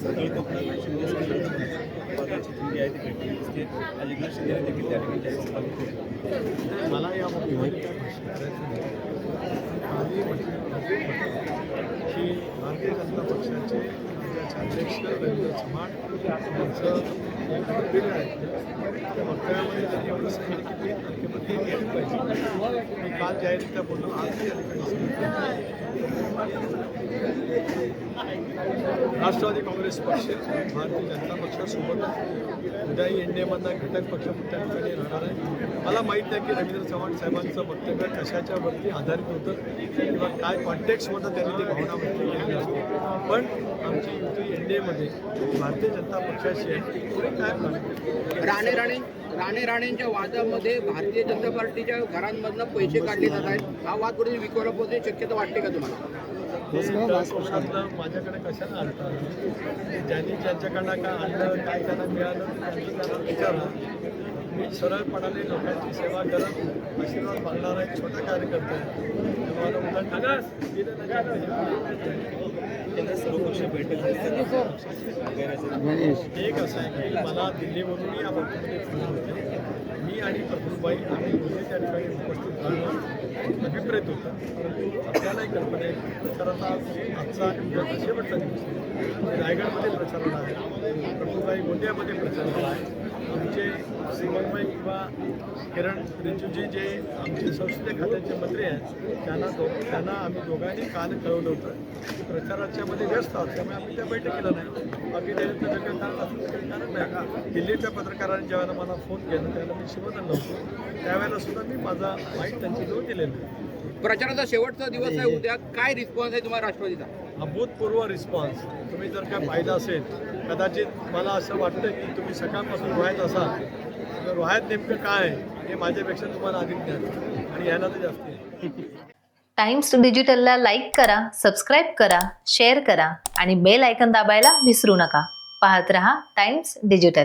सगळी कोकणात शिंदे पदाची जी आहे ती भेटली दिसते. आज एकनाथ शिंदे देखील त्या ठिकाणी जाहीर सभा घेतली. मला यामध्ये भाष्य करायचं नाही. आधी म्हटलं की भारतीय जनता पक्षाचे राज्याचे अध्यक्ष रवींद्र चव्हाण यांचं एक वक्तव्य आहे. त्या वक्तव्यामध्ये त्यांनी एवढं सांगितलं की 3 तारखेमध्ये गेली पाहिजे. मी काल जाहीररित्या बोललो, आज या ठिकाणी सांगितलं. राष्ट्रवादी काँग्रेस पक्ष भारतीय जनता पक्षासोबतच उद्याही एनडीएमधला घटक पक्ष त्या ठिकाणी राहणार आहे. मला माहीत नाही की रवींद्र चव्हाण साहेबांचं वक्तव्य कशाच्यावरती आधारित होतं किंवा काय कॉन्टेक्स्टमध्ये त्यांनी ती भावना व्यक्त केली असते. पण आमची युती एनडीएमध्ये भारतीय जनता पक्षाशी आहे. पुढे काय प्लॅन? राणेंच्या वादामध्ये भारतीय जनता पार्टीच्या घरांमधनं पैसे काढले जात आहेत. हा वाद कुठे विकोला पोहोचण्याची शक्यता वाटते का तुम्हाला? माझ्याकडे कशाला आणतात? ज्यांनी ज्यांच्याकडनं काय आणलं, काय त्यांना मिळालं, त्यांना विचारा. मी सरळपणाने लोकांची सेवा करत आशीर्वाद मागणारा एक छोटा कार्यकर्ता आहे. सर्वपक्ष बैठक झाली. एक असं आहे की मला दिल्लीमधूनही आपण फोन होते. मी आणि प्रफुल्लबाई आम्ही दोन्ही त्या ठिकाणी उपस्थित राहणं अभिप्रेत होतं. परंतु आपल्यालाही कल्पना आहे की प्रचाराचा आजचा उद्याचा शेवटचा दिवस आहे. रायगडमध्ये प्रचाराला आहे, प्रफुल्लबाई गोंदियामध्ये प्रचाराला आहे. आमचे श्रीमंतबाई किंवा किरण रिजिजूजी जे आमचे संसदीय खात्याचे मंत्री आहेत त्यांना आम्ही दोघांनी काल कळवलं होतं की प्रचाराच्यामध्ये व्यस्त आहोत, त्यामुळे आम्ही त्या बैठकीला नाही. बाकी त्याच्यात वेगळं कारण असं काही कारण नाही का. दिल्लीच्या पत्रकारांनी ज्यावेळेला मला फोन केला त्यावेळेला मी शिवधन नव्हतो, त्यावेळेला सुद्धा मी माझा माहीत त्यांची देऊन दिलेलं आहे. प्रचाराचा शेवटचा दिवस आहे उद्या, काय रिस्पॉन्स आहे तुम्हाला राष्ट्रवादीचा? अभूतपूर्व रिस्पॉन्स तुम्ही जर काय पाहिलं असेल, कदाचित मला असं वाटतं की तुम्ही सकाळपासून रोहायत असाल तर रोहायत नेमकं काय आहे हे माझ्यापेक्षा तुम्हाला अधिक ज्ञान आणि याला तर जास्त आहे. टाइम्स डिजिटलला लाईक करा, सबस्क्राईब करा, शेअर करा आणि बेल आयकॉन दाबायला विसरू नका. पाहत रहा टाइम्स डिजिटल.